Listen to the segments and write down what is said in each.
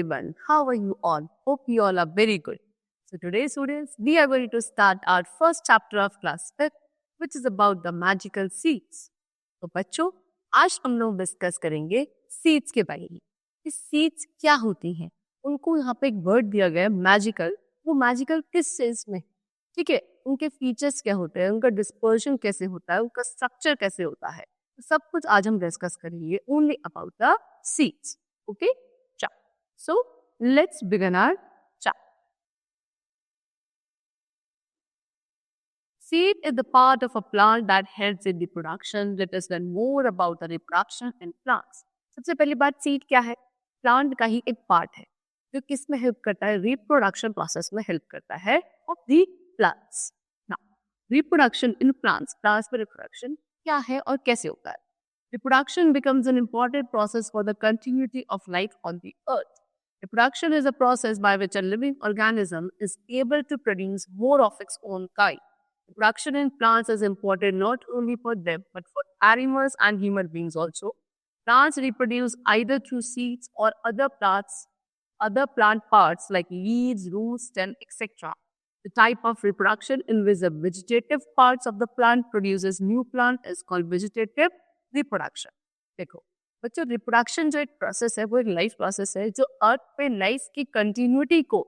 everyone. How are you all? Hope you all are very good. So today, students, we are going to start our first chapter of class 5th, which is about the magical seeds. तो बच्चों, आज हम लोग discuss करेंगे seeds के बारे में. ये सीड्स क्या होती हैं? उनको यहाँ पे एक वर्ड दिया गया है मैजिकल. वो मैजिकल किस सेंस में? ठीक है, उनके फीचर्स क्या होते हैं, उनका डिस्पर्शन कैसे होता है, उनका स्ट्रक्चर कैसे होता है, सब कुछ आज हम डिस्कस करेंगे only about the seeds. Okay, so let's begin our chapter. Seed is the part of a plant that helps in reproduction. Let us learn more about the reproduction in plants. सबसे पहली बात, seed क्या है? Plant का ही एक part है जो किस में हेल्प करता है? रिप्रोडक्शन प्रोसेस में हेल्प करता है of the plants. Now reproduction in plants, plants में रिप्रोडक्शन क्या है और कैसे होता है? Reproduction becomes an important process for the continuity of life on the earth. Reproduction is a process by which a living organism is able to produce more of its own kind. Reproduction in plants is important not only for them but for animals and human beings also. Plants reproduce either through seeds or other plant parts like leaves, roots, stem, etc. The type of reproduction in which the vegetative parts of the plant produces new plant is called vegetative reproduction. देखो बच्चों, reproduction जो एक process है वो एक life process है जो अर्थ पे लाइफ की कंटिन्यूटी को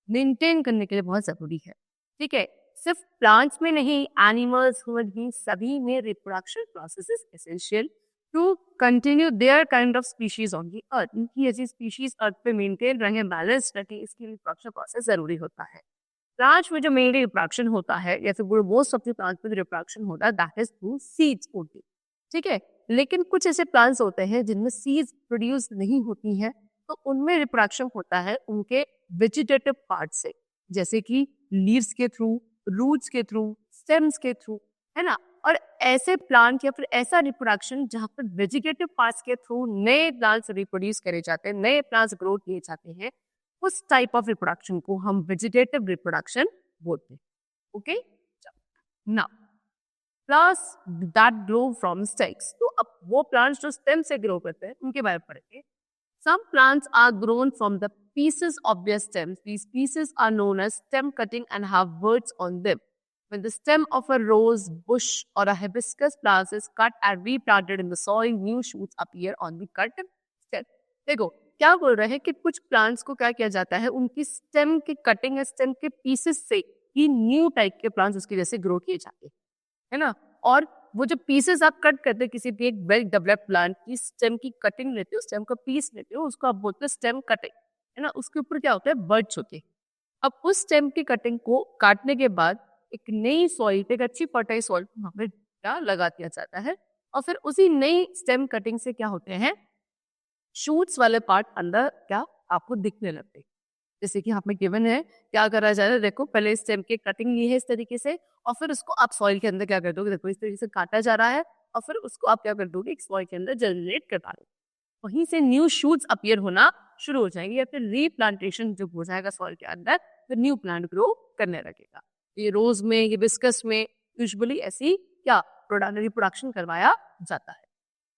मेंटेन करने के लिए बहुत जरूरी है. ठीक है, सिर्फ प्लांट्स में नहीं, एनिमल्स, ह्यूमन बीइंग, सभी में reproduction process is essential to continue their kind of species on the earth. इनकी ऐसी स्पीशीज अर्थ पे मेंटेन रहे, बैलेंस रखे, इसके रिप्रोडक्शन प्रोसेस जरूरी होता है. प्लांट्स में जो मेनली रिप्रोडक्शन होता है या फिर मोस्ट ऑफ द प्लांट्स में रिप्रोडक्शन होता है that is through seeds only. ठीक है, लेकिन कुछ ऐसे प्लांट्स होते हैं जिनमें सीड्स प्रोड्यूस नहीं होती हैं, तो उनमें रिप्रोडक्शन होता है उनके वेजिटेटिव पार्ट से, जैसे कि लीव्स के थ्रू, रूट्स के थ्रू, स्टेम्स के थ्रू, है ना. और ऐसे प्लांट या फिर ऐसा रिप्रोडक्शन जहाँ पर वेजिटेटिव पार्ट्स के थ्रू नए प्लांट्स रिप्रोड्यूस करे जाते हैं, नए प्लांट्स ग्रो किए जाते हैं, उस टाइप ऑफ रिप्रोडक्शन को हम वेजिटेटिव रिप्रोडक्शन बोलते हैं. Okay, now plants that grow from stakes. तो अब वो प्लांट्स जो स्टेम से ग्रो करते हैं उनके बारे में पढ़ेंगे. Some plants are grown from the pieces of their stems. These pieces are known as stem cutting and have words on them. When the stem of a rose bush or a hibiscus plant is cut and replanted in the soil, new shoots appear on the cut stem. देखो क्या बोल रहे हैं कि कुछ plants को क्या किया जाता है, उनकी स्टेम की कटिंग या स्टेम के पीसेस से ही न्यू टाइप के प्लांट्स उसकी जैसे ग्रो किए जाते हैं, है ना. और वो जो पीसेस आप कट करते हैं किसी भी एक वेल डेवलप्ड प्लांट की स्टेम की कटिंग लेते हो, स्टेम का पीस लेते हो, उसको आप बोलते हैं स्टेम कटिंग, है ना. उसके ऊपर क्या होता है, बर्ड्स होते हैं. अब उस स्टेम की कटिंग को काटने के बाद एक नई सॉइल पे, एक अच्छी फर्टाइल सॉइल को वहां पे क्या लगा दिया जाता है, और फिर उसी नई स्टेम कटिंग से क्या होते हैं, शूट्स वाले पार्ट अंदर क्या आपको दिखने लगते हैं. जैसे कि यहाँ पे गिवन है, क्या करा जा रहा है, देखो पहले स्टेम की कटिंग ली है इस तरीके से, और फिर उसको आप सॉइल के अंदर क्या कर दोगे, देखो इस तरीके से काटा जा रहा है, और फिर उसको आप क्या कर दोगे, एक सॉइल के अंदर जनरेट करवा दोगे. वहीं से न्यू शूट्स अपीयर होना शुरू हो जाएंगे, या फिर रीप्लांटेशन जब हो जाएगा सॉइल के अंदर, फिर न्यू प्लांट ग्रो करने लगेगा. ये रोज में, ये हिबिस्कस में यूजुअली ऐसी क्या रिप्रोडक्शन करवाया जाता है.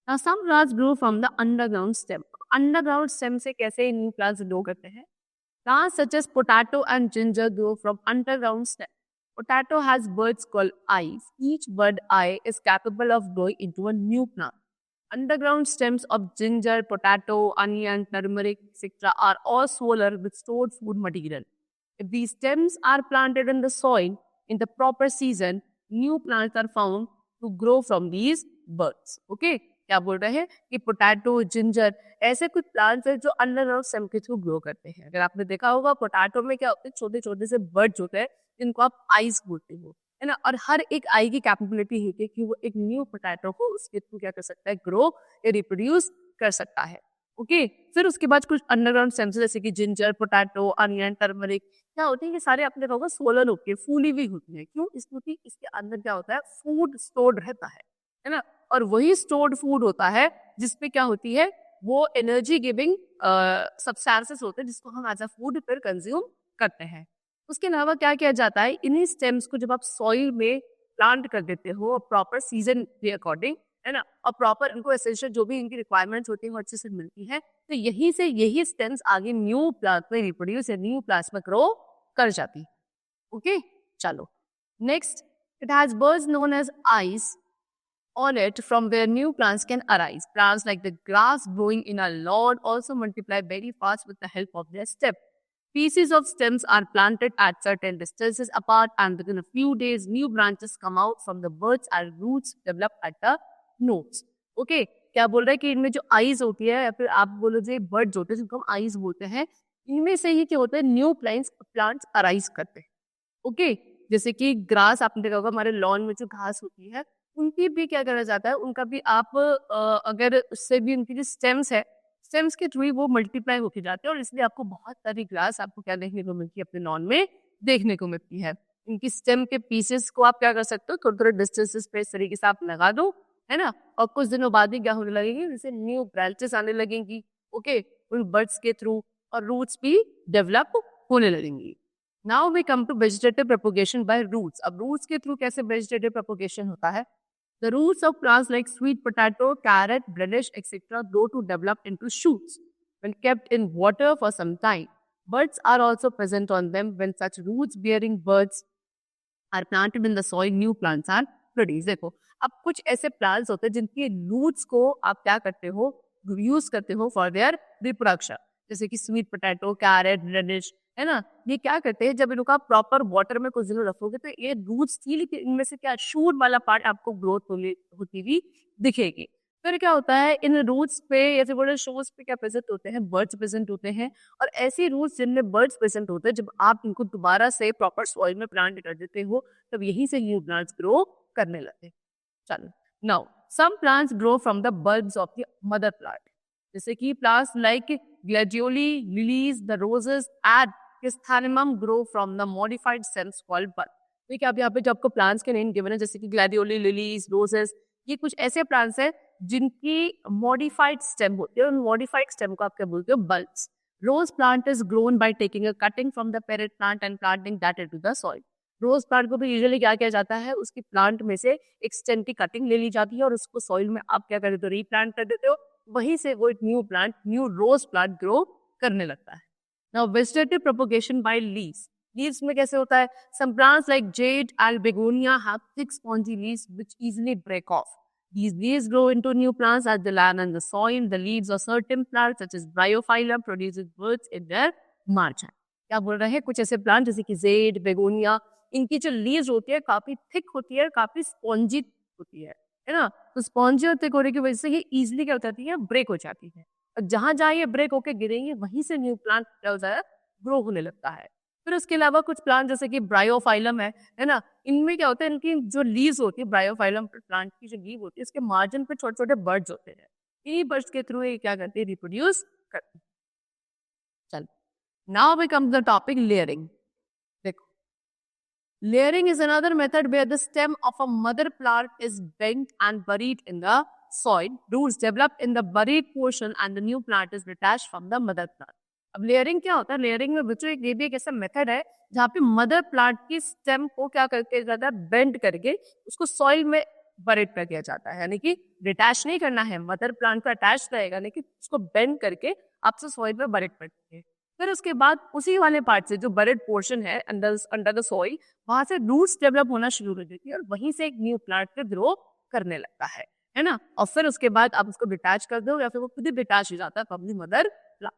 Now some plants grow from the underground stem. Underground stem से कैसे न्यू प्लांट्स ग्रो करते हैं? Plants such as potato and ginger grow from underground stem. Potato has buds called eyes. Each bud eye is capable of growing into a new plant. Underground stems of ginger, potato, onion, turmeric, etc. are all swollen with stored food material. If these stems are planted in the soil in the proper season, new plants are found to grow from these buds. Okay? क्या बोल रहे हैं कि potato, ginger, ऐसे कुछ plants हैं जो underground stem के थ्रू ग्रो करते हैं. अगर आपने देखा होगा, पोटैटो में क्या होते हैं, छोटे छोटे से बर्ड्स होते हैं जिनको आप आईज बोलते हो, है ना. और हर एक आई की कैपेबिलिटी है कि वो एक न्यू पोटैटो को उसके थ्रू क्या कर सकता है, ग्रो या रिप्रोड्यूस कर सकता है. ओके, फिर उसके बाद कुछ अंडरग्राउंड स्टेम्स जैसे कि जिंजर, पोटैटो, अनियन, टर्मरिक क्या होते हैं, ये सारे अपने होगा सोलन होके फूली हुई होती है. क्यों? इसमें इसके अंदर क्या होता है, फूड स्टोर्ड रहता है ना. और वही स्टोर्ड फूड होता है जिसपे क्या होती है, वो एनर्जी गिविंग सब्सटेंसेस होते हैं जिसको हम एज अ फूड फिर कंज्यूम करते हैं. उसके अलावा क्या किया जाता है, इन्हीं स्टेम्स को जब आप सॉइल में प्लांट कर देते हो प्रॉपर सीजन के अकॉर्डिंग, है ना, और प्रॉपर इनको एसेंशियल जो भी इनकी रिक्वायरमेंट्स होती है वो अच्छे से मिलती है, तो यही से यही स्टेम्स आगे न्यू प्लांट में रिप्रोड्यूस या न्यू प्लांट्स में ग्रो कर जाती। ओके, चलो next, it has birds known as eyes on it from where new plants can arise. Plants like the grass growing in a lawn also multiply very fast with the help of their stem. Pieces of stems are planted at certain distances apart and within a few days new branches come out from the buds and roots develop at the nodes. Okay, क्या बोल रहा है कि इनमें जो eyes होती है या फिर आप बोलो जो बर्ड्स होते हैं जिनको हम आईज बोलते हैं, इनमें से ही क्या होता है न्यू प्लांट्स अराइज करते हैं। ओके, जैसे कि ग्रास आपने देखा होगा हमारे लॉन में जो घास होती है उनकी भी क्या करा जाता है, उनका भी आप अगर उससे भी उनकी जो स्टेम्स है, स्टेम्स के थ्रू ही वो मल्टीप्लाई होके जाते हैं और इसलिए आपको बहुत सारी ग्रास आपको क्या देखने को मिलती है अपने लॉन में देखने को मिलती है। इनकी स्टेम के पीसेस को आप क्या कर सकते हो, थोड़े थोड़े डिस्टेंसेस पे इस तरीके से आप लगा दो, है ना, और कुछ दिनों बाद ही क्या होने लगेगी, जैसे न्यू ब्रांचेस आने लगेंगी। ओके, उन बर्ड्स के थ्रू और रूट्स भी डेवलप होने लगेंगी। Now we come to vegetative propagation by roots. अब रूट्स के थ्रू कैसे वेजिटेटिव प्रोपोगेशन होता है? The roots of plants like sweet potato, carrot, radish, etc. grow to develop into shoots when kept in water for some time. Buds are also present on them. When such roots-bearing buds are planted in the soil, new plants are produced. देखो, अब कुछ ऐसे plants होते हैं जिनकी roots को आप क्या करते हो, यूज करते हो for their reproduction. जैसे कि sweet potato, carrot, radish, है ना, ये क्या करते हैं जब इनको आप प्रॉपर वाटर में कुछ दिनों रखोगे तो ये रूट्स थी, लेकिन इनमें से क्या शूट वाला पार्ट आपको ग्रोथ होती हुई दिखेगी। फिर क्या होता है, इन रूट्स पे या फिर बोले शोज पे क्या प्रेजेंट होते हैं, बर्ड्स प्रेजेंट होते हैं, और ऐसे रूट्स जिनमें बर्ड्स प्रेजेंट होते हैं जब आप इनको दोबारा से प्रॉपर सॉइल में प्लांट कर देते हो तब यहीं से न्यू प्लांट्स ग्रो करने लगते हैं। चलो, now some plants grow from the bulbs of the mother plant, जैसे कि plants like gladioli, lilies, the roses and Chrysanthemum grow from the modified stems called bud. देखिए आप यहाँ पे जो आपको प्लांट्स के नेम गिवन है जैसे कि ग्लैडियोली, लिलीज, रोजेस, ये कुछ ऐसे प्लांट्स हैं जिनकी मॉडिफाइड स्टेम होती है, उन मॉडिफाइड स्टेम को आप क्या बोलते हो, bulbs. Rose plant is grown by taking a cutting from the parent plant and planting that into the soil. Rose plant को भी यूजुअली क्या किया जाता है, उसकी प्लांट में से एक स्टेम की कटिंग ले ली जाती है और उसको सॉइल में आप क्या कर देते हो, रीप्लांट कर देते हो, वहीं से वो एक new plant, new rose plant grow करने लगता है। Now, vegetative propagation by leaves. Leaves में कैसे होता है? Some plants like jade and begonia have thick spongy leaves which easily break off. These leaves grow into new plants as they land on the soil. The leaves of certain plants such as bryophylla produces buds in their margin. क्या बोल रहे हैं? कुछ ऐसे plant जैसे कि Z, begonia, इनकी जो लीव्स होती है काफी थिक होती है, काफी स्पॉन्जी होती है ना? तो स्पॉन्जी और थिक होने की वजह से ये इजिली क्या हो जाती है, ब्रेक हो जाती है। जहां जहां ये ब्रेक होके गिरेंगे वहीं से न्यू प्लांट क्या हो जाएगा, ग्रो होने लगता है। फिर उसके अलावा कुछ प्लांट जैसे कि ब्रायोफाइलम है ना, इनमें क्या होता है, इनकी जो लीव्स होती है, ब्रायोफाइलम प्लांट की जो लीव होती है, इसके मार्जिन पे छोटे छोटे बर्ड्स होते हैं, इन्हीं बर्ड्स के थ्रू ये क्या करते हैं, रिप्रोड्यूस करते हैं। चल, now we come to the topic layering. देखो, layering is another method where the stem of a mother plant is bent and buried in the soil. Roots develop in the buried portion and the new plant is detached from the mother plant. अब layering क्या होता है? Layering में बच्चों ये भी एक ऐसा मेथड है जहाँ पे मदर प्लांट की स्टेम को क्या करके जाता है, बेंड करके उसको सॉइल में बरेड कर दिया जाता है, यानी कि डिटैच नहीं करना है, मदर प्लांट को अटैच रहेगा, लेकिन उसको बेंड करके आपसे सॉइल में बरेड कर देंगे। फिर उसके बाद उसी वाले पार्ट से जो बरेड पोर्शन है अंडर द सॉइल, वहां से रूट्स डेवलप होना शुरू हो जाती है और वहीं से एक न्यू प्लांट पे ग्रो करने लगता है ना। और फिर उसके बाद आप उसको डिटैच कर दो या फिर वो खुद ही डिटैच हो जाता है from the mother plant.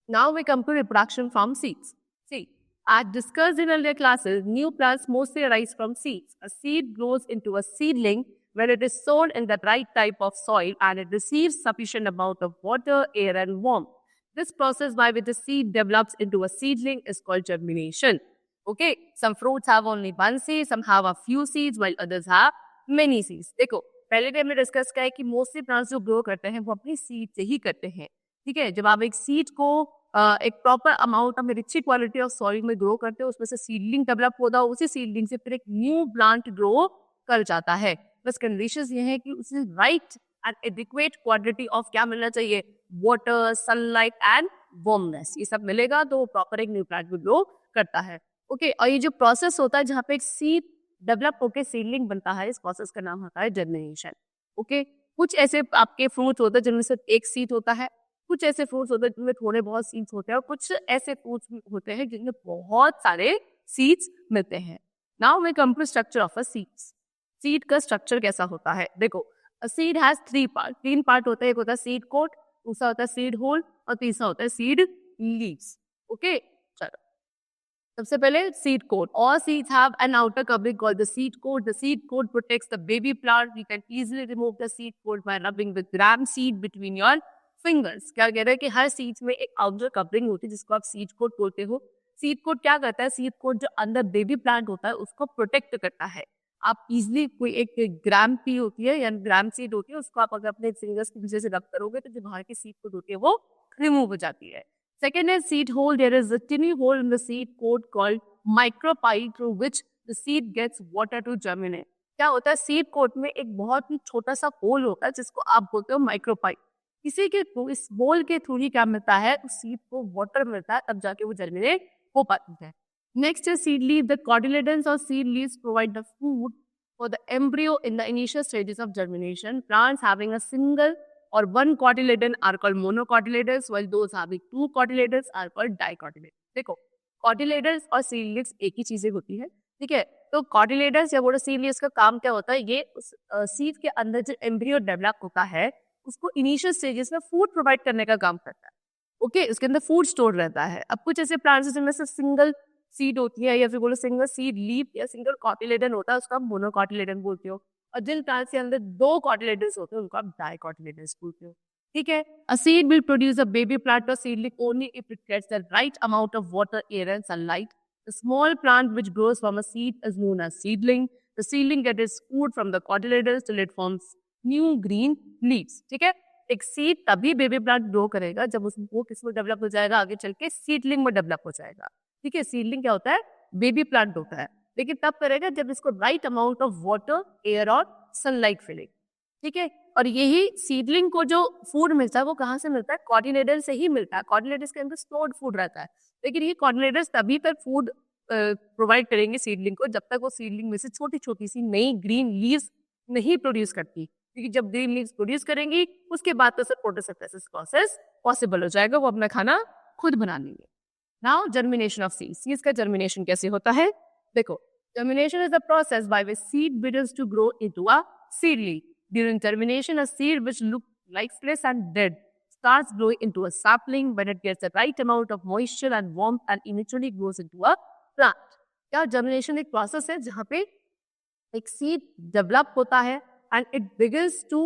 Now we come to reproduction from seeds. See, as discussed in earlier classes, new plants mostly arise from seeds. A seed grows into a seedling when it is sown in the right type of soil and it receives sufficient amount of water, air and warmth. This process by which the seed develops into a seedling is called germination. Okay, some fruits have only one seed, some have a few seeds, while others have many seeds. देखो, पहले भी हमने discuss किया है कि mostly plants जो grow करते हैं वो अपनी सीड से ही करते हैं। ठीक है, जब आप एक सीड को एक प्रॉपर अमाउंट ऑफ अच्छी क्वालिटी ऑफ सॉइल में ग्रो करते हो, उसमें से सीडलिंग डेवलप होता है, उसी सीडलिंग से फिर एक न्यू प्लांट ग्रो कर जाता है। बस कंडीशंस ये है कि उसे right and adequate quantity of क्या मिलना चाहिए, वाटर, सनलाइट एंड वार्मनेस, ये सब मिलेगा तो प्रॉपर एक न्यू प्लांट ग्रो करता है। ओके, और ये जो प्रोसेस होता है जहाँ पे एक सीड डेवलप होकर सीडलिंग बनता है, इस प्रोसेस का नाम होता है जर्मिनेशन। ओके, कुछ ऐसे आपके फ्रूट होते हैं जिनमें सिर्फ एक सीड होता है, कुछ ऐसे फ्रूट्स होते हैं जिनमें थोड़े बहुत सीड्स होते हैं और कुछ ऐसे फ्रूट्स भी होते हैं जिनमें बहुत सारे सीड्स मिलते हैं। Now we come to structure of a seeds. Seed का स्ट्रक्चर कैसा होता है? देखो, a seed has 3 part, 3 part होते हैं। एक होता है सीड कोट, दूसरा होता है सीड होल और तीसरा होता है सीड लीव्स। ओके, चलो सबसे पहले seed coat. All seeds have an outer covering called the seed coat. The seed coat protects the baby plant. You can easily remove the seed coat by rubbing with gram seed between your fingers. क्या कह रहे हैं कि हर seeds में एक outer covering होती है जिसको आप seed coat बोलते हो। Seed coat क्या करता है? Seed coat जो अंदर baby plant होता है उसको protect करता है। आप easily कोई एक ग्राम पी होती है या ग्राम सीड होती है, उसको आप अगर अपने फिंगर्स की वजह से रब करोगे तो जो बाहर की सीड कोट होती है वो रिमूव हो जाती है। Second is seed hole. There is a tiny hole in the seed coat called micropyle through which the seed gets water to germinate. क्या होता है? सीड कोट में एक बहुत ही छोटा सा होल होता है जिसको आप बोलते हो माइक्रोपाइल। इसी के थ्रू, इस होल के थ्रू ही क्या मिलता है? उस सीड को वाटर मिलता है, तब जाके वो जर्मिनेट हो पाती है। Next is seed leaf. The cotyledons or seed leaves provide the food for the embryo in the initial stages of germination. Plants having a single or one cotyledon are called monocotyledons, while those having 2 cotyledons are called dicotyledons. देखो, cotyledons और seedlings एक ही चीजें होती है, ठीक है? तो cotyledons या बोलो seedlings का काम क्या होता है? ये उस सीड के अंदर जो एम्ब्रियो डेवलप होता है उसको इनिशियल स्टेजेस में फूड प्रोवाइड करने का काम करता है। ओके, उसके अंदर फूड स्टोर रहता है। अब कुछ ऐसे प्लांट्स जिनमें सिर्फ सिंगल सीड होती है या फिर बोलो सिंगल सीड लीफ या सिंगल कॉटिलेडन होता है, उसको आप मोनोकॉटिलेडन बोलते हो। और जिन प्लांट्स के अंदर 2 कॉटिलेडन्स होते हैं उनको आप डाइकॉटिलेडन्स बोलते हो। ठीक है, a seed will produce a baby plant और seedling only if it gets the right amount of water, air and sunlight. The small plant which grows from a seed is known as seedling. The seedling gets its food from the cotyledons till it forms new green leaves. ठीक है, एक seed तभी baby plant grow करेगा जब उसको किस में develop हो जाएगा, आगे चल के सीडलिंग में डेवलप हो जाएगा। ठीक है, सीडलिंग क्या होता है? बेबी प्लांट होता है, लेकिन तब करेगा जब इसको right amount of water, air और सनलाइट मिलेगी। ठीक है, और यही सीडलिंग को जो फूड मिलता है वो कहाँ से मिलता है? कॉर्डिनेटर से ही मिलता है। कॉर्डिनेटर्स के अंदर स्टोर्ड फूड रहता है, लेकिन ये कॉर्डिनेटर्स तभी तक फूड प्रोवाइड करेंगे सीडलिंग को जब तक वो सीडलिंग में से छोटी छोटी सी नई ग्रीन लीव्स नहीं प्रोड्यूस करती, क्योंकि जब ग्रीन लीव्स प्रोड्यूस करेंगी उसके बाद तो सर फोटोसिंथेसिस प्रोसेस पॉसिबल हो जाएगा, वो अपना खाना खुद बना लेंगे। Now germination of seeds. Seeds का जर्मिनेशन कैसे होता है? देखो, germination is the process by which seed begins to grow into a seedling. During germination, a seed which looked lifeless and dead starts growing into a sapling when it gets the right amount of moisture and warmth and eventually grows into a plant. क्या germination एक process है जहाँ पे एक seed develop होता है and it begins to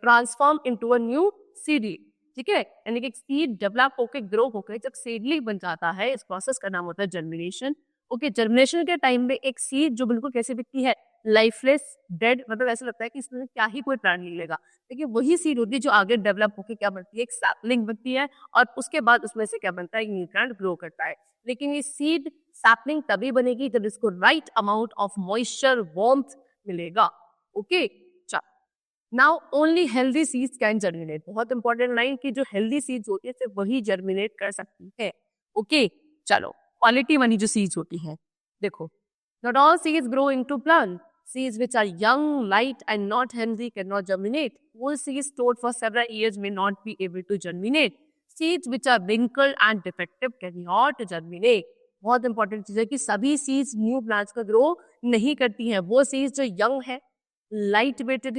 transform into a new seedling. ठीक है, यानी कि एक सीड डेवलप होकर ग्रो होकर जब सीडलिंग बन जाता है, इस प्रोसेस का नाम होता है जर्मिनेशन। ओके, जर्मिनेशन के टाइम में एक सीड जो बिल्कुल कैसे दिखती है? लाइफलेस, डेड, मतलब ऐसा लगता है कि इसमें क्या ही कोई प्राण नहीं लेगा, लेकिन वही सीड होती है जो आगे डेवलप होकर क्या बनती है? एक सैपलिंग बनती है और उसके बाद उसमें से क्या बनता है? एक न्यू प्लांट ग्रो करता है। लेकिन ये सीड सैपलिंग तभी बनेगी जब इसको right amount of moisture, warmth मिलेगा। Okay, now only healthy seeds can germinate. बहुत इंपॉर्टेंट लाइन कि जो हेल्दी सीड्स होती है सिर्फ वही जर्मिनेट कर सकती है। ओके, चलो क्वालिटी वाली जो सीड्स होती है, देखो, not all seeds grow into plant. Seeds which are young, light and not healthy cannot germinate. Whole seeds stored for several years may not be able to germinate. Seeds which are wrinkled and defective cannot germinate. बहुत important चीज है कि सभी seeds new plants का grow नहीं करती हैं। वो सीड्स जो यंग है, लाइट वेटेड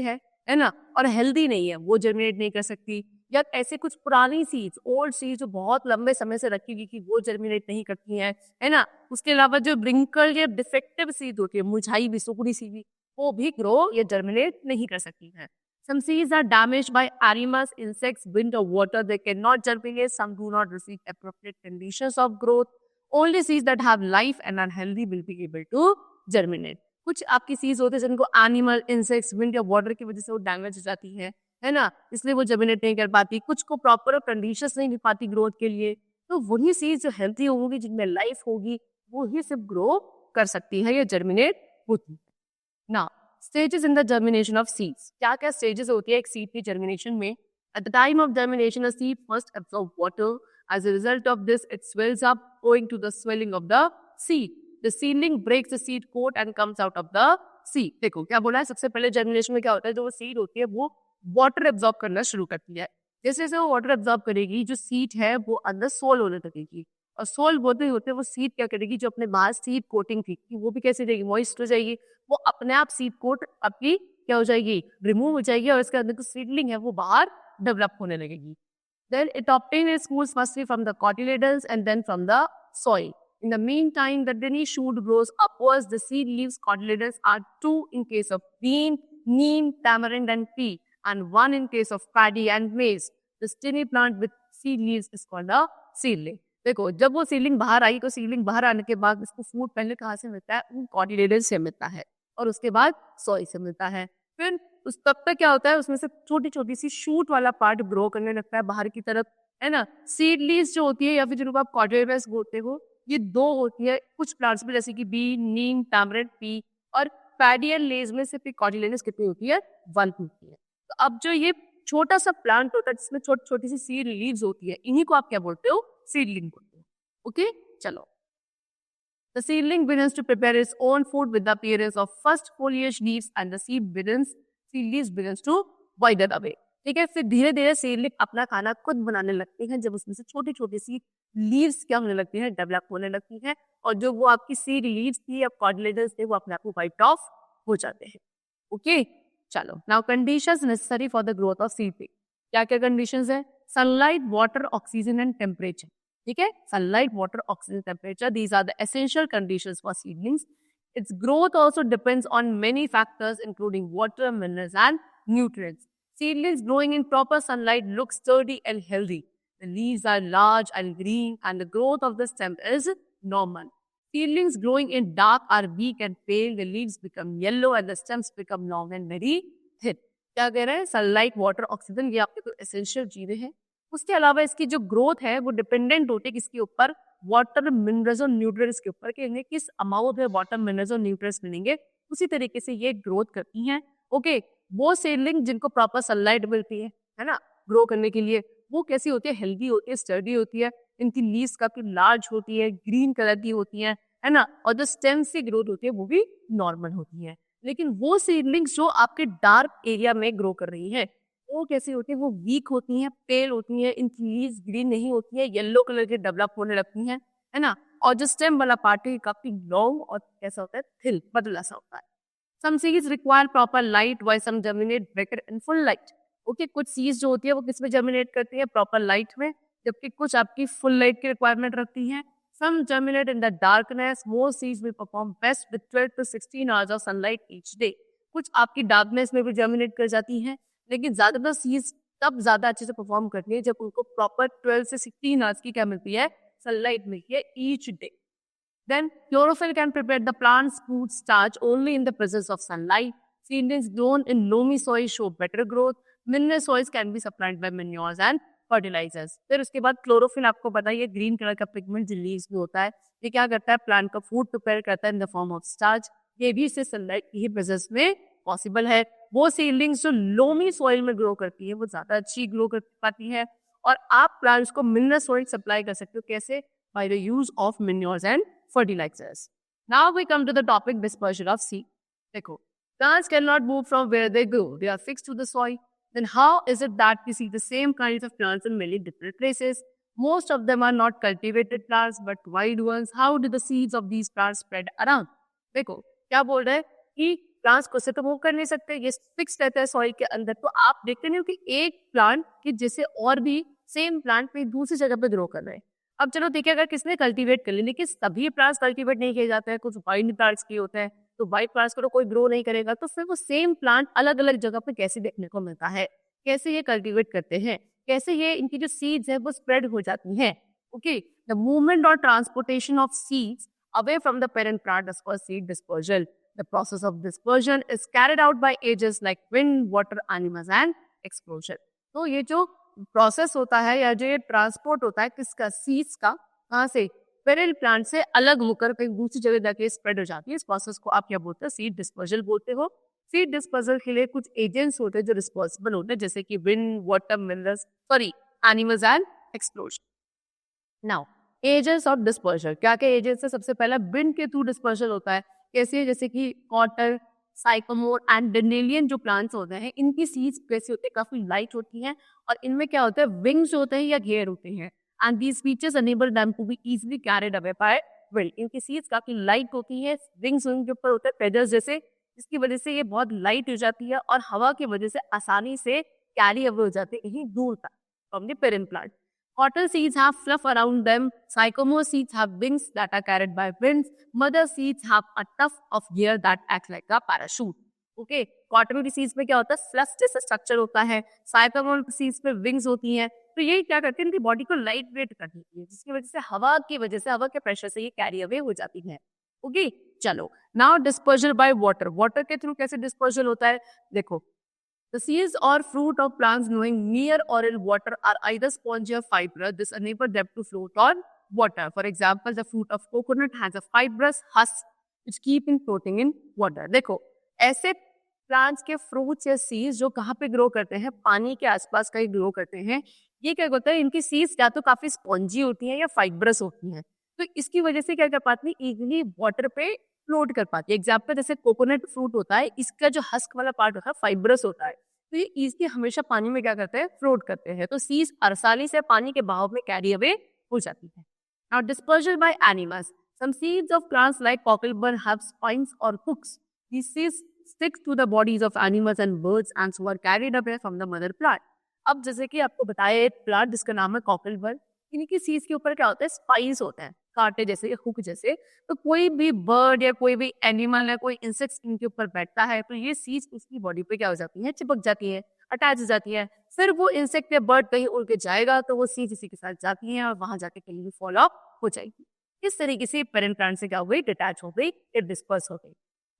है ना, और हेल्दी नहीं है, वो जर्मिनेट नहीं कर सकती। या ऐसे कुछ पुरानी सीड्स, ओल्ड सीड्स जो बहुत लंबे समय से रखी हुई कि वो जर्मिनेट नहीं करती हैं, है ना। उसके अलावा जो ब्रिंकल या डिफेक्टिव सीड होती है, मुरझाई भी, सुकड़ी सी भी, वो भी ग्रो या जर्मिनेट नहीं कर सकती हैं। Some seeds are damaged by animals, insects, wind or water. They cannot germinate. Some do not receive appropriate conditions of growth. Only seeds that have life and are healthy will be able to germinate. कुछ आपकी seeds होते हैं जिनको animal, insects, wind या water की वजह से वो डैमेज हो जाती है ना, इसलिए वो जर्मिनेट नहीं कर पाती। कुछ को प्रॉपर कंडीशंस नहीं मिल पाती ग्रोथ के लिए, तो वही सीड्स जो हेल्थी होंगी, जिनमें लाइफ होगी, वो ही सिर्फ ग्रो कर सकती है या जर्मिनेट होती है। ना stages in the germination of seeds. क्या क्या स्टेजेस होती है एक सीड की जर्मिनेशन में? At the time of germination a seed first absorb water. As a result of this it swells up owing to the swelling of the seed. The seedling breaks the seed coat and comes out of the seed. देखो क्या बोला है, सबसे पहले germination में क्या होता है, जो वो सीड होती है वो वाटर एब्जॉर्ब करना शुरू करती है। जैसे जैसे वो वाटर एब्जॉर्ब करेगी, जो सीड है वो अंदर सोल होने लगेगी, और सोल होते होते वो सीड क्या करेगी, जो अपने बाहर सीड कोटिंग थी वो भी कैसे जाएगी, मॉइस्ट हो जाएगी, वो अपने आप सीड कोट आपकी क्या हो जाएगी, रिमूव हो जाएगी, और इसके अंदर जो सीडलिंग है वो बाहर डेवलप होने लगेगी. Then it obtains its roots firstly from the cotyledons and then from the soil. In the meantime, the tiny shoot grows upwards. The seed leaves cotyledons are 2 in case of bean, neem, tamarind, and pea, and 1 in case of paddy and maize. The tiny plant with seed leaves is called a seedling. देखो, जब वो seedling बाहर आई, तो seedling बाहर आने के बाद इसको फूड पहले कहाँ से मिलता है, उन कॉटिलेडन से मिलता है, और उसके बाद सॉइल से मिलता है. फिर उस तब तक क्या होता है, उसमें से छोटी छोटी सी शूट वाला पार्ट ग्रो करने लगता है बाहर की तरफ, है ना. सीड लीव्स जो होती है या फिर जिनको आप कॉटिलेडन्स बोलते हो, ये 2 होती है कुछ प्लांट्स में, जैसे कि बी, नीम, टैमरिंड, पी, और पैडी एंड लेज में सिर्फ कॉटिलेडन्स कितनी होती है, 1 होती है. तो अब जो ये छोटा सा प्लांट होता है जिसमें छोटी छोटी सी सीड लीव्स होती है, इन्हीं को आप क्या बोलते हो, सीडलिंग बोलते हो. ओके, चलो. The seedling begins to prepare its own food with the appearance of first foliage leaves and the seed leaves begins to wither away. ठीक है, फिर धीरे धीरे सीडलिंग अपना खाना खुद बनाने लगती है, जब उसमें से छोटी छोटी सी लीव्स क्या होने लगती हैं, डेवलप होने लगती हैं, और जो वो आपकी सीड लीव्स थी या कॉटिलेडन्स थे वो अपने आप को वाइट ऑफ हो जाते हैं. ओके, चलो. Now conditions necessary for the growth of seedling. क्या क्या कंडीशंस है, sunlight, water, oxygen and temperature. ठीक है, sunlight, water, oxygen, temperature, these are the essential conditions for seedlings. Its growth also depends on many factors including water, minerals and nutrients. Seedlings growing in proper sunlight look sturdy and healthy. The leaves are large and green and the growth of the stem is normal. Seedlings growing in dark are weak and pale. The leaves become yellow and the stems become long and very thin. क्या कह रहे हैं, sunlight, water, oxygen, ये आपके तो essential चीजें हैं. उसके अलावा इसकी जो ग्रोथ है वो डिपेंडेंट होती है किसके ऊपर, वाटर, मिनरल्स और न्यूट्रिएंट्स के ऊपर, कि इन्हें किस अमाउंट में वाटर, मिनरल्स और न्यूट्रिएंट्स मिलेंगे, उसी तरीके से ये ग्रोथ करती हैं. ओके, वो सीडलिंग जिनको प्रॉपर सनलाइट मिलती है ना, ग्रो करने के लिए, वो कैसी होती है, हेल्दी होती है, स्टर्डी होती है, इनकी लीव्स काफी लार्ज होती है, ग्रीन कलर की होती है ना, और जो स्टेम से ग्रोथ होती है वो भी नॉर्मल होती है. लेकिन वो सीडलिंग्स जो आपके डार्क एरिया में ग्रो कर रही है, वो कैसी होती है, वो वीक होती हैं, पेल होती हैं, इनकी लीव्स ग्रीन नहीं होती है, येलो कलर के डेवलप होने लगती हैं, है ना, और जो स्टेम वाला पार्ट है काफी लॉन्ग और कैसा होता है, थिन, पतला सा होता है. Some seeds require proper light while some germinate better in full light. Okay, कुछ सीड्स जो होती है वो किस में जर्मिनेट करती है, प्रॉपर लाइट में, जबकि कुछ आपकी फुल लाइट की रिक्वायरमेंट रखती हैं. Some germinate in the darkness. Most seeds will perform best with 12 to 16 hours of sunlight each day. कुछ आपकी डार्कनेस में भी जर्मिनेट कर जाती हैं, लेकिन ज्यादातर सीड्स तब ज्यादा अच्छे से परफॉर्म करती है जब उनको प्रॉपर 12 से 16 आवर्स की क्या मिलती है, सनलाइट मिलती है each day. Then chlorophyll can prepare the plant's food starch only in the presence of sunlight. Seedlings grown in loamy soil show better growth. Mineral soils can be supplied by manures and fertilizers. फिर उसके बाद chlorophyll, आपको पता है green colour का pigment जो leaves में होता है, ये क्या करता है, प्लांट का फूड प्रिपेयर करता है in the form of starch. ये भी इससे सनलाइट की ही प्रेजेंस में पॉसिबल है. वो सीडलिंग्स जो लोमी सॉइल में ग्रो करती है वो ज्यादा अच्छी ग्रो कर पाती है, और आप प्लांट्स को मिनरल सॉइल सप्लाई कर सकते हो. कैसे, by the use of manures and fertilizers. Now we come to the topic dispersion of seed. देखो, plants cannot move from where they grow. They are fixed to the soil. Then how is it that we see the same kinds of plants in many different places? Most of them are not cultivated plants but wild ones. How do the seeds of these plants spread around? देखो, क्या बोल रहे हैं कि plants को से तो move कर नहीं सकते, ये फिक्स रहता है सॉइल के अंदर. तो आप देखते नहीं हो कि एक प्लांट की जैसे और भी सेम प्लांट पे दूसरी जगह पे ग्रो कर रहे हैं. अब चलो देखिए, अगर किसने कल्टीवेट कर ली, लेकिन सभी प्लांट्स कल्टीवेट नहीं किए जाते हैं, कुछ वाइल्ड प्लांट्स के होते हैं, तो वाइल्ड प्लांट्स को तो कोई ग्रो नहीं करेगा. तो फिर वो सेम प्लांट अलग अलग जगह पे कैसे देखने को मिलता है, कैसे ये कल्टीवेट करते हैं, कैसे ये इनकी जो सीड्स है वो स्प्रेड हो जाती हैं. ओके, द मूवमेंट और transportation of seeds away from the parent plant is called seed dispersion. The process of dispersion is carried out by एजेस like wind, water, animals and explosion. तो ये जो प्रोसेस होता है या जो ये ट्रांसपोर्ट होता है किसका, सीड्स का, कहाँ से, पेरेंट प्लांट से अलग होकर कहीं दूसरी जगह जाके स्प्रेड हो जाती है. इस प्रोसेस को आप क्या बोलते हैं, सीड डिस्पर्जल बोलते हो. सीड डिस्पर्जल के लिए कुछ एजेंट्स होते हैं जो रिस्पॉन्सिबल होते हैं, जैसे कि wind, water, minerals, animals and explosion. Now agents of dispersal, क्या क्या एजेंट्स है, सबसे पहला विंड के थ्रू डिस्पर्जल होता है. कैसे, जैसे कि वाटर, साइकोमोर एंड डेनेलियन जो प्लांट्स होते हैं, इनकी सीड्स कैसी होती है, काफी लाइट होती हैं और इनमें क्या होता है, विंग्स होते हैं या घेर होते हैं and these features enable them to be easily carried away by wind. इनकी सीड्स काफी लाइट होती है, विंग्स उनके ऊपर होते हैं फेदर्स जैसे, जिसकी वजह से ये बहुत लाइट हो जाती है और हवा की वजह से आसानी से कैरी अवे हो जाते हैं कहीं दूर तक from the parent plant. Cotton seeds have fluff around them. Sycamore seeds have wings that are carried by winds. Mother seeds have a tuft of hair that acts like a parachute. Okay, cotton की seeds में क्या होता है, fluff जैसा structure होता है, Sycamore seeds में wings होती हैं, तो ये क्या करती है, इनकी बॉडी को लाइट वेट कर देती है, जिसकी वजह से हवा की वजह से, हवा के प्रेशर से ये कैरी अवे हो जाती है। ओके, चलो now dispersal by water. Water के थ्रू कैसे डिस्पर्जल होता है, देखो the seeds or fruit of plants growing near or in water are either spongy or fibrous. This enables them to float on water. For example, the fruit of coconut has a fibrous husk which keep in floating in water. देखो, ऐसे plants के fruits या seeds जो कहाँ पे grow करते हैं, पानी के आसपास कहीं ग्रो करते हैं, ये क्या होता है, इनकी सीड्स या तो काफी स्पॉन्जी होती हैं या फाइब्रस होती हैं, तो इसकी वजह से क्या कर पाती है, इजीली वाटर पे फ्लोट कर पाती है। एग्जाम्पल जैसे कोकोनट फ्रूट होता है, इसका जो हस्क वाला पार्ट होता है फाइब्रस होता है, तो ये इजीली हमेशा पानी में क्या करते हैं, फ्लोट करते हैं, तो सीड्स आसानी से पानी के बहाव में कैरी अवे हो जाती है। Now dispersal by animals. Some seeds of plants like cocklebur have spines और hooks. These seeds stick to the bodies of animals and birds and so are carried away from the mother plant. अब जैसे कि आपको बताया एक plant जिसका नाम है कॉकलबर्न, इनकी सीड्स के ऊपर क्या होता है, स्पाइन्स होते हैं, कांटे जैसे या हुक जैसे, तो कोई भी बर्ड या कोई भी एनिमल या कोई इंसेक्ट इनके ऊपर बैठता है तो ये सीड्स उसकी बॉडी पे क्या हो जाती है, चिपक जाती है, अटैच हो जाती है, फिर वो इंसेक्ट या बर्ड कहीं उड़ के जाएगा तो वो सीड्स इसी के साथ जाती है और वहां जाके कहीं भी फॉलो अप हो जाएगी। इस तरीके से पेरेंट प्लांट से क्या हो गई, डिटैच हो गई, इट डिस्पर्स हो गई।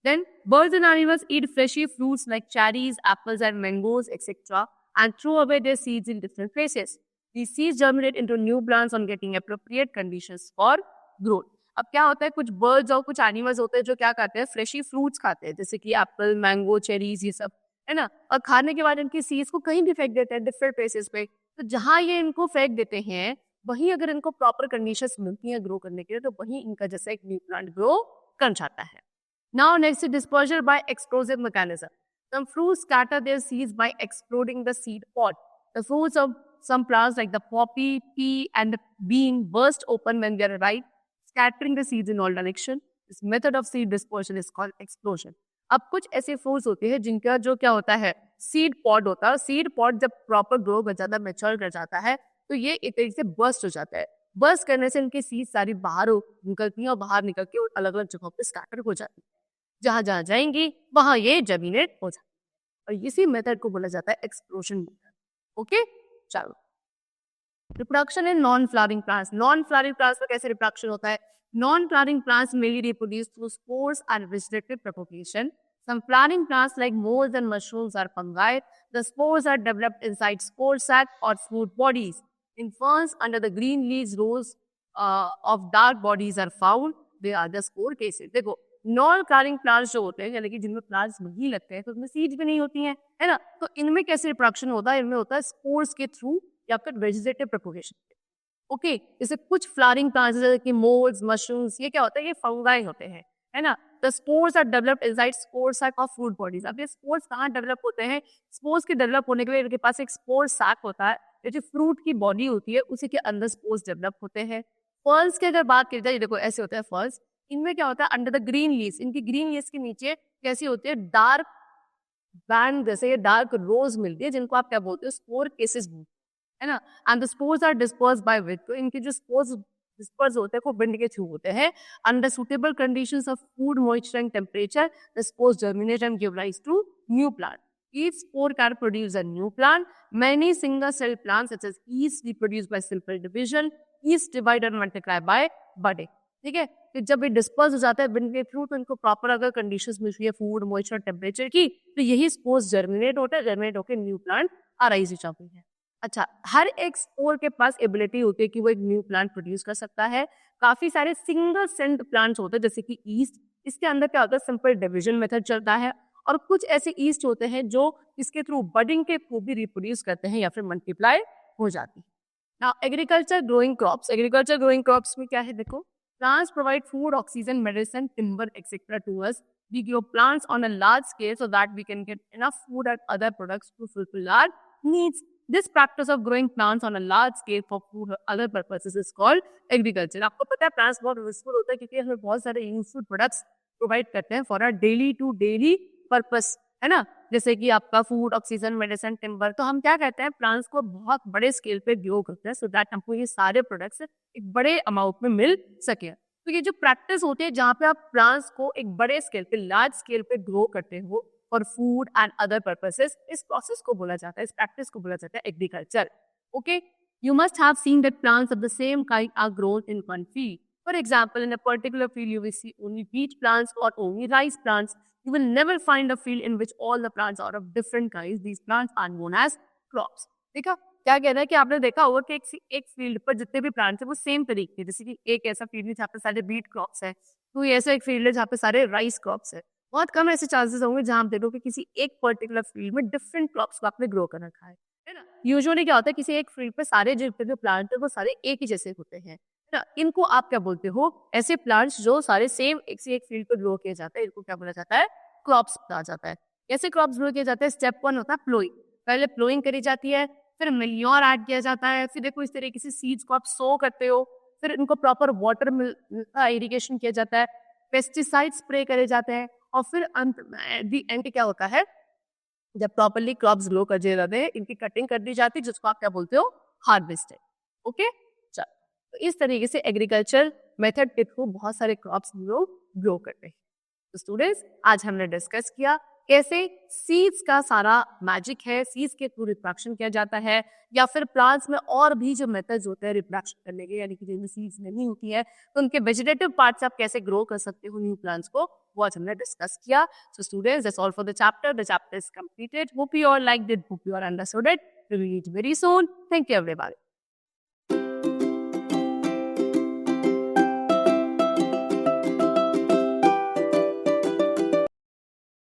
Then birds and animals eat fleshy fruits like cherries, apples and mangoes, etc. and throw away their seeds in different places. These seeds germinate into new plants on getting appropriate conditions for growth. अब क्या होता है, कुछ birds और कुछ animals होते हैं जो क्या खाते हैं, fleshy fruits खाते हैं, जैसे कि एप्पल, मैंगो, चेरीज, ये सब है ना, और खाने के बाद इनकी सीड्स को कहीं भी फेंक देते हैं डिफरेंट प्लेसेस पे, तो जहाँ ये इनको फेंक देते हैं वहीं अगर इनको प्रॉपर कंडीशंस मिलती हैं ग्रो करने के लिए तो वहीं इनका जैसे एक न्यू प्लांट ग्रो कर जाता है। Now next is dispersal by explosive mechanism. Some fruits scatter their seeds by exploding the seed pod. The fruits of some plants like the poppy, pea and the bean burst open when they are ripe, scattering the seeds in all directions. This method of seed dispersion is called explosion. अब कुछ ऐसे fruits होते हैं जिनका जो क्या होता है, सीड पॉड होता है, सीड पॉड जब प्रॉपर ग्रो कर जाता है, मैच्योर कर जाता है, तो ये एक तरीके से बर्स्ट हो जाता है। बर्स्ट करने से इनकी सीड सारी बाहर निकलती हैं और बाहर निकल के अलग अलग जगहों पे स्कैटर हो जाती है, जहां जहां जाएंगी वहां ये जर्मिनेट हो जाती है, और इसी मेथड को बोला जाता है एक्सप्लोजन मेथड। ओके, चलो reproduction in non flowering plants. Non flowering plants में कैसे रिप्रोडक्शन होता है, non flowering plants mainly reproduce through spores and vegetative propagation. Some flowering plants like molds and mushrooms are fungi. The spores are developed inside spore sac or smooth bodies. In ferns, under the green leaves, rows of dark bodies are found. They are the spore cases. देखो, non flowering plants जो होते हैं, यानी कि जिनमें plants नहीं लगते हैं, तो उसमें सीड्स भी नहीं होती हैं, है ना, तो इनमें कैसे रिप्रोडक्शन होता है, इनमें होता है स्पोर्स के थ्रू या फिर वेजिटेटिव प्रोपगेशन। ओके, जैसे कुछ फ्लावरिंग प्लांट्स जैसे कि मोल्ड्स, मशरूम्स, ये क्या होता है, ये फंगाई होते हैं, है ना। The spores are developed inside spore sac of fruit bodies. अब ये स्पोर्स कहाँ डेवलप होते हैं, स्पोर्स के डेवलप होने के लिए इनके पास एक स्पोर सैक होता है, जो फ्रूट की बॉडी होती है उसी के अंदर स्पोर्स डेवलप होते हैं। फर्ल्स की अगर बात की जाए, देखो ऐसे होता है फर्ल्स, इनमें क्या होता है, अंडर द ग्रीन लीव्स, इनकी ग्रीन लीव्स के नीचे कैसी होती है, डार्क बैंड जैसे ये डार्क रोज मिलती है, जिनको आप क्या बोलते हो, स्पोर केसेस बोलते हैं, है ना। And the spores are dispersed by wind, तो इनके जो स्पोर्स डिस्पर्स होते हैं वो विंड के थ्रू होते हैं। Under suitable conditions of food, moisture and temperature, the spores germinate and give rise to new plant. Each spore can produce a new plant. Many single-cell plants such as yeast reproduce by simple division. Yeast divide and multiply by budding. ठीक है, तो जब ये disperse हो जाता है wind के through, तो इनको प्रॉपर अगर कंडीशंस मिल रही है फूड, मॉइस्चर, टेम्परेचर की, तो यही स्पोर्स जर्मिनेट होता है, जर्मिनेट होकर न्यू प्लांट अराइज हो जाती है। अच्छा, हर एक स्पोर के पास एबिलिटी होती है कि वो एक न्यू प्लांट प्रोड्यूस कर सकता है। काफी सारे सिंगल सेल्ड प्लांट्स होते हैं जैसे कि ईस्ट, इसके अंदर क्या होता है, सिंपल डिविजन मेथड चलता है, और कुछ ऐसे ईस्ट होते हैं जो इसके थ्रू बडिंग के थ्रू भी रिप्रोड्यूस करते हैं या फिर मल्टीप्लाई हो जाती है। Now agriculture growing crops. Agriculture growing crops में क्या है, देखो, plants provide food, oxygen, medicine, timber etcetera to us. We grow plants on a large scale so that we can get enough food and other products to fulfill our needs. This practice of growing plants on a large scale for food or other purposes is called agriculture. आपको पता है plants बहुत useful होता है क्योंकि हमें बहुत सारे useful products provide करते हैं for our daily to daily purpose, है ना? जैसे कि आपका फूड, ऑक्सीजन, मेडिसिन, टिम्बर. तो हम क्या कहते हैं, प्लांट्स को बहुत बड़े स्केल पे ग्रो करते हैं सो दैट हमको ये सारे प्रोडक्ट्स एक बड़े अमाउंट में मिल सके. तो ये जो प्रैक्टिस होती है जहाँ पे आप प्लांट्स को एक बड़े स्केल पे, लार्ज स्केल पे ग्रो करते हो for food and other purposes, इस प्रोसेस को बोला जाता है, इस प्रैक्टिस को बोला जाता है agriculture. Okay, you must have seen that plants of the same kind are grown in one field. For example, in a particular field, you will see only wheat plants or only rice plants. You will never find a field in which all the plants are of different kinds. These plants are known as crops. देखा क्या कह रहा है कि आपने देखा होगा कि एक फील्ड पर जितने भी प्लांट्स हैं वो सेम तरीके के, जैसे कि एक ऐसा फील्ड है जहाँ पे सारे व्हीट क्रॉप्स है, तो ये ऐसा एक फील्ड है जहाँ पे सारे राइस क्रॉप्स है. बहुत कम ऐसे चांसेस होंगे जहाँ आप देखोगे किसी एक पर्टिकुलर फील्ड में डिफरेंट क्रॉप्स को आपने ग्रो कर रखा है ना. यूजुअली क्या होता है, किसी एक फील्ड पे सारे जो प्लांट है वो सारे एक ही जैसे होते हैं ना. इनको आप क्या बोलते हो, ऐसे प्लांट्स जो सारे सेम एक से एक फील्ड पर ग्रो किए जाते हैं, इनको क्या बोला जाता है, क्रॉप्स कहा जाता है. कैसे क्रॉप्स ग्रो किए जाते हैं? स्टेप 1 होता है प्लोइंग. पहले प्लोइंग करी जाती है, फिर मैन्योर ऐड किया जाता है, फिर देखो इस तरीके से सीड्स को आप सो करते हो, फिर इनको प्रॉपर वाटर मिलता है, इरिगेशन किया जाता है, पेस्टिसाइड स्प्रे करे जाते हैं, और फिर अंत दी एंड क्या होता है, जब प्रॉपरली क्रॉप्स ग्रो कर दिए जाते हैं, इनकी कटिंग कर दी जाती है, जिसको आप क्या बोलते हो, हार्वेस्टिंग. ओके, चलो, तो इस तरीके से एग्रीकल्चर मेथड के थ्रू बहुत सारे क्रॉप्स लोग ग्रो करते हैं. तो स्टूडेंट्स, आज हमने डिस्कस किया कैसे सीड्स का सारा मैजिक है, सीड्स के थ्रू रिप्रोडक्शन किया जाता है, या फिर प्लांट्स में और भी जो मेथड्स होते हैं रिप्रोडक्शन करने के, यानी कि जिनमें सीड्स नहीं होती है, तो उनके वेजिटेटिव पार्ट्स आप कैसे ग्रो कर सकते हो न्यू प्लांट्स को, वो आज हमने डिस्कस किया. So students, that's all for the chapter is completed. Hope you all liked it, hope you all understood it. We will meet very soon. Thank you everybody.